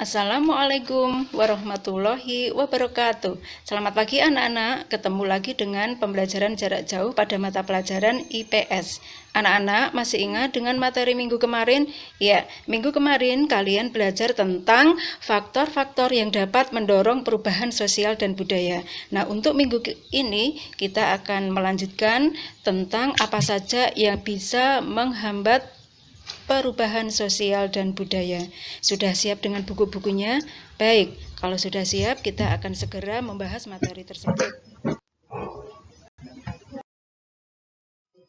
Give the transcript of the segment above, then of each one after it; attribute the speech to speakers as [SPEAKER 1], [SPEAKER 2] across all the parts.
[SPEAKER 1] Assalamualaikum warahmatullahi wabarakatuh. Selamat pagi anak-anak, ketemu lagi dengan pembelajaran jarak jauh pada mata pelajaran IPS. Anak-anak masih ingat dengan materi minggu kemarin? Ya, minggu kemarin kalian belajar tentang faktor-faktor yang dapat mendorong perubahan sosial dan budaya. Nah, untuk minggu ini kita akan melanjutkan tentang apa saja yang bisa menghambat perubahan sosial dan budaya. Sudah siap dengan buku-bukunya? Baik, kalau sudah siap kita akan segera membahas materi tersebut.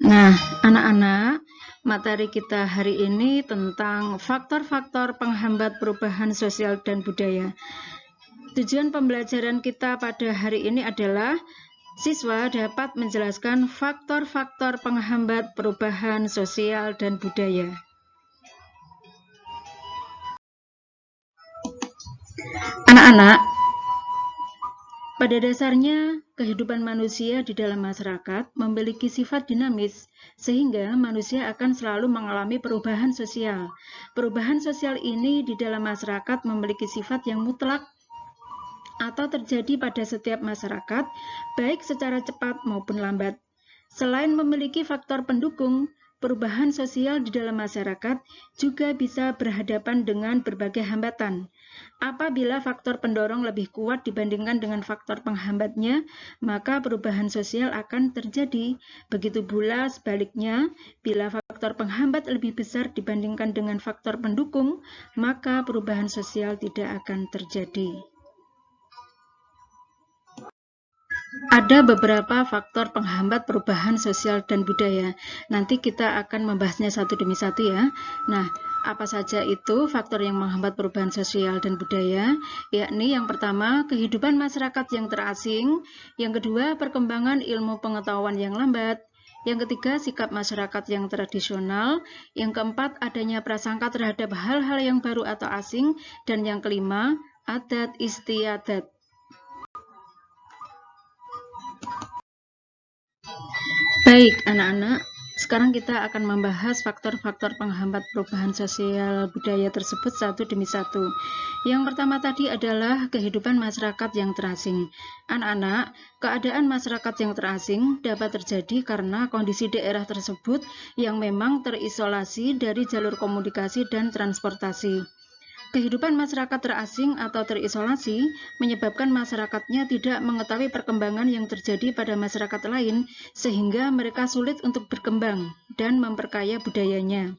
[SPEAKER 1] Nah, anak-anak, materi kita hari ini tentang faktor-faktor penghambat perubahan sosial dan budaya. Tujuan pembelajaran kita pada hari ini adalah siswa dapat menjelaskan faktor-faktor penghambat perubahan sosial dan budaya. Anak-anak, pada dasarnya kehidupan manusia di dalam masyarakat memiliki sifat dinamis, sehingga manusia akan selalu mengalami perubahan sosial. Perubahan sosial ini di dalam masyarakat memiliki sifat yang mutlak atau terjadi pada setiap masyarakat, baik secara cepat maupun lambat. Selain memiliki faktor pendukung, perubahan sosial di dalam masyarakat juga bisa berhadapan dengan berbagai hambatan. Apabila faktor pendorong lebih kuat dibandingkan dengan faktor penghambatnya, maka perubahan sosial akan terjadi. Begitu pula sebaliknya, bila faktor penghambat lebih besar dibandingkan dengan faktor pendukung, maka perubahan sosial tidak akan terjadi. Ada beberapa faktor penghambat perubahan sosial dan budaya. Nanti kita akan membahasnya satu demi satu ya. Nah, apa saja itu faktor yang menghambat perubahan sosial dan budaya? Yakni yang pertama, kehidupan masyarakat yang terasing. Yang kedua, perkembangan ilmu pengetahuan yang lambat. Yang ketiga, sikap masyarakat yang tradisional. Yang keempat, adanya prasangka terhadap hal-hal yang baru atau asing. Dan yang kelima, adat istiadat. Baik, anak-anak, sekarang kita akan membahas faktor-faktor penghambat perubahan sosial budaya tersebut satu demi satu. Yang pertama tadi adalah kehidupan masyarakat yang terasing. Anak-anak, keadaan masyarakat yang terasing dapat terjadi karena kondisi daerah tersebut yang memang terisolasi dari jalur komunikasi dan transportasi. Kehidupan masyarakat terasing atau terisolasi menyebabkan masyarakatnya tidak mengetahui perkembangan yang terjadi pada masyarakat lain, sehingga mereka sulit untuk berkembang dan memperkaya budayanya.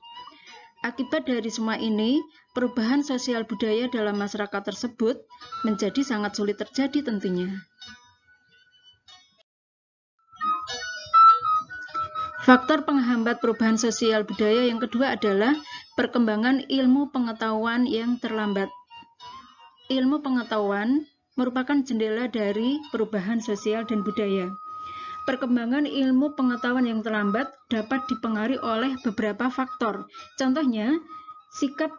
[SPEAKER 1] Akibat dari semua ini, perubahan sosial budaya dalam masyarakat tersebut menjadi sangat sulit terjadi tentunya. Faktor penghambat perubahan sosial budaya yang kedua adalah perkembangan ilmu pengetahuan yang terlambat. Ilmu pengetahuan merupakan jendela dari perubahan sosial dan budaya. Perkembangan ilmu pengetahuan yang terlambat dapat dipengaruhi oleh beberapa faktor. Contohnya, sikap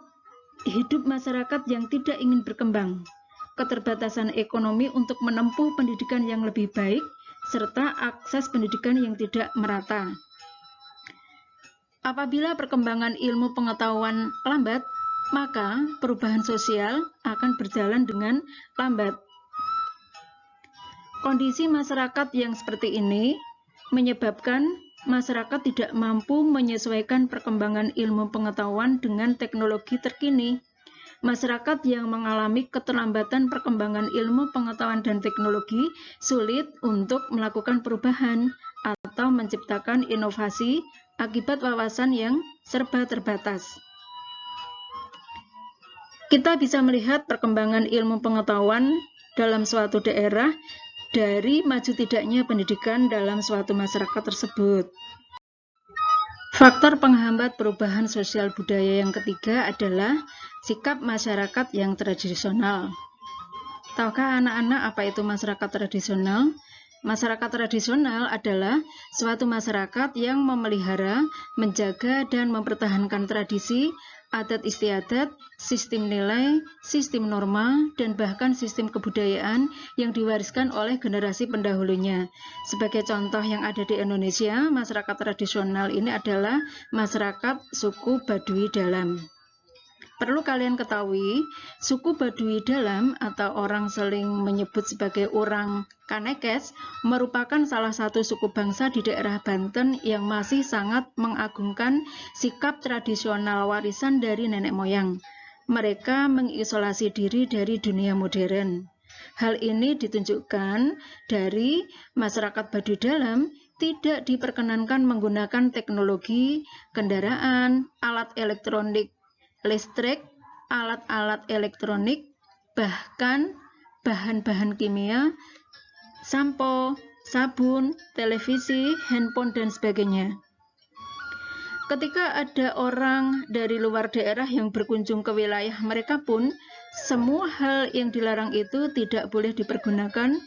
[SPEAKER 1] hidup masyarakat yang tidak ingin berkembang, keterbatasan ekonomi untuk menempuh pendidikan yang lebih baik, serta akses pendidikan yang tidak merata. Apabila perkembangan ilmu pengetahuan lambat, maka perubahan sosial akan berjalan dengan lambat. Kondisi masyarakat yang seperti ini menyebabkan masyarakat tidak mampu menyesuaikan perkembangan ilmu pengetahuan dengan teknologi terkini. Masyarakat yang mengalami keterlambatan perkembangan ilmu pengetahuan dan teknologi sulit untuk melakukan perubahan atau menciptakan inovasi akibat wawasan yang serba terbatas. Kita bisa melihat perkembangan ilmu pengetahuan dalam suatu daerah dari maju tidaknya pendidikan dalam suatu masyarakat tersebut. Faktor penghambat perubahan sosial budaya yang ketiga adalah sikap masyarakat yang tradisional. Tahukah anak-anak apa itu masyarakat tradisional? Masyarakat tradisional adalah suatu masyarakat yang memelihara, menjaga, dan mempertahankan tradisi, adat istiadat, sistem nilai, sistem norma, dan bahkan sistem kebudayaan yang diwariskan oleh generasi pendahulunya. Sebagai contoh yang ada di Indonesia, masyarakat tradisional ini adalah masyarakat suku Baduy Dalam. Perlu kalian ketahui, suku Baduy Dalam atau orang sering menyebut sebagai orang Kanekes merupakan salah satu suku bangsa di daerah Banten yang masih sangat mengagungkan sikap tradisional warisan dari nenek moyang. Mereka mengisolasi diri dari dunia modern. Hal ini ditunjukkan dari masyarakat Baduy Dalam tidak diperkenankan menggunakan teknologi, kendaraan, alat elektronik, listrik, alat-alat elektronik, bahkan bahan-bahan kimia, sampo, sabun, televisi, handphone, dan sebagainya. Ketika ada orang dari luar daerah yang berkunjung ke wilayah mereka pun, semua hal yang dilarang itu tidak boleh dipergunakan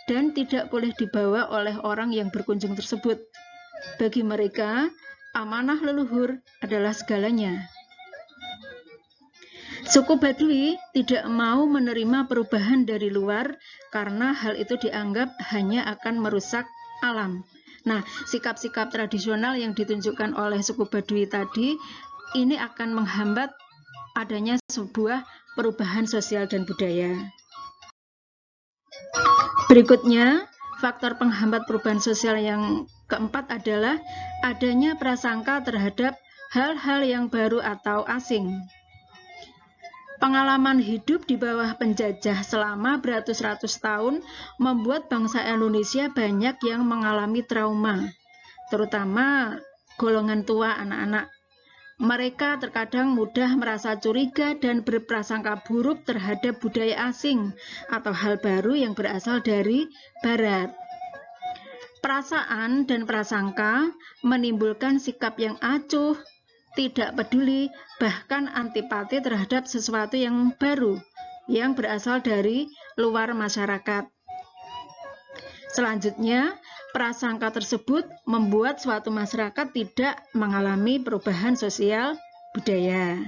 [SPEAKER 1] dan tidak boleh dibawa oleh orang yang berkunjung tersebut. Bagi mereka, amanah leluhur adalah segalanya. Suku Baduy tidak mau menerima perubahan dari luar karena hal itu dianggap hanya akan merusak alam. Nah, sikap-sikap tradisional yang ditunjukkan oleh suku Baduy tadi ini akan menghambat adanya sebuah perubahan sosial dan budaya. Berikutnya, faktor penghambat perubahan sosial yang keempat adalah adanya prasangka terhadap hal-hal yang baru atau asing. Pengalaman hidup di bawah penjajah selama beratus-ratus tahun membuat bangsa Indonesia banyak yang mengalami trauma, terutama golongan tua anak-anak. Mereka terkadang mudah merasa curiga dan berprasangka buruk terhadap budaya asing atau hal baru yang berasal dari Barat. Perasaan dan prasangka menimbulkan sikap yang acuh, tidak peduli, bahkan antipati terhadap sesuatu yang baru, yang berasal dari luar masyarakat. Selanjutnya, prasangka tersebut membuat suatu masyarakat tidak mengalami perubahan sosial budaya.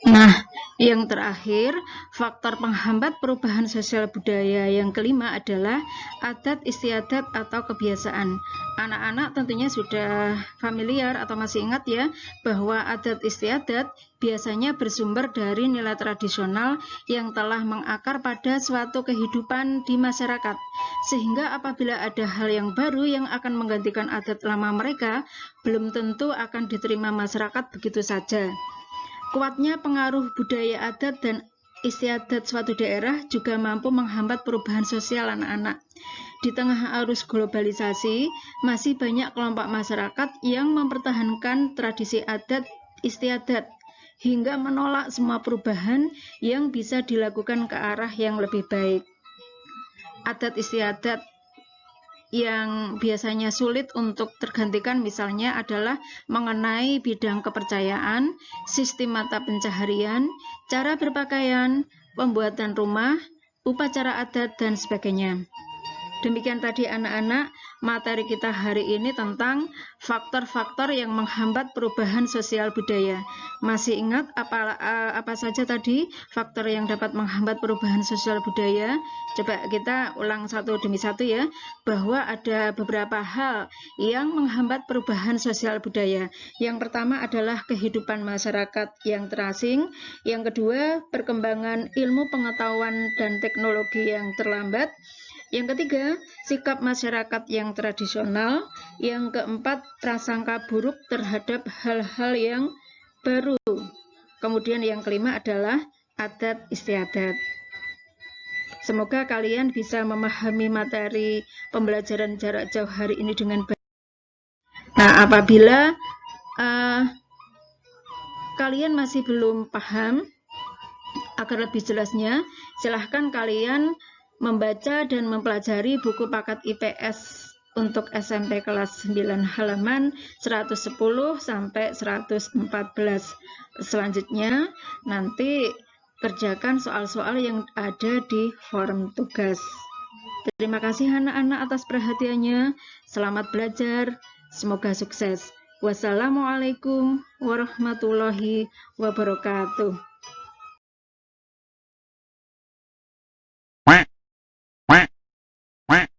[SPEAKER 1] Nah, yang terakhir, faktor penghambat perubahan sosial budaya yang kelima adalah adat istiadat atau kebiasaan. Anak-anak tentunya sudah familiar atau masih ingat ya, bahwa adat istiadat biasanya bersumber dari nilai tradisional yang telah mengakar pada suatu kehidupan di masyarakat. Sehingga apabila ada hal yang baru yang akan menggantikan adat lama mereka, belum tentu akan diterima masyarakat begitu saja. Kuatnya pengaruh budaya adat dan istiadat suatu daerah juga mampu menghambat perubahan sosial anak-anak. Di tengah arus globalisasi, masih banyak kelompok masyarakat yang mempertahankan tradisi adat istiadat hingga menolak semua perubahan yang bisa dilakukan ke arah yang lebih baik. Adat istiadat yang biasanya sulit untuk tergantikan misalnya adalah mengenai bidang kepercayaan, sistem mata pencaharian, cara berpakaian, pembuatan rumah, upacara adat, dan sebagainya. Demikian tadi anak-anak, materi kita hari ini tentang faktor-faktor yang menghambat perubahan sosial budaya. Masih ingat apa saja tadi faktor yang dapat menghambat perubahan sosial budaya? Coba kita ulang satu demi satu ya, bahwa ada beberapa hal yang menghambat perubahan sosial budaya. Yang pertama adalah kehidupan masyarakat yang terasing. Yang kedua, perkembangan ilmu pengetahuan dan teknologi yang terlambat. Yang ketiga, sikap masyarakat yang tradisional. Yang keempat, prasangka buruk terhadap hal-hal yang baru. Kemudian yang kelima adalah adat istiadat. Semoga kalian bisa memahami materi pembelajaran jarak jauh hari ini dengan baik. Nah, apabila kalian masih belum paham, agar lebih jelasnya, silahkan kalian membaca dan mempelajari buku paket IPS untuk SMP kelas 9 halaman 110 sampai 114. Selanjutnya nanti kerjakan soal-soal yang ada di form tugas. Terima kasih anak-anak atas perhatiannya. Selamat belajar. Semoga sukses. Wassalamualaikum warahmatullahi wabarakatuh.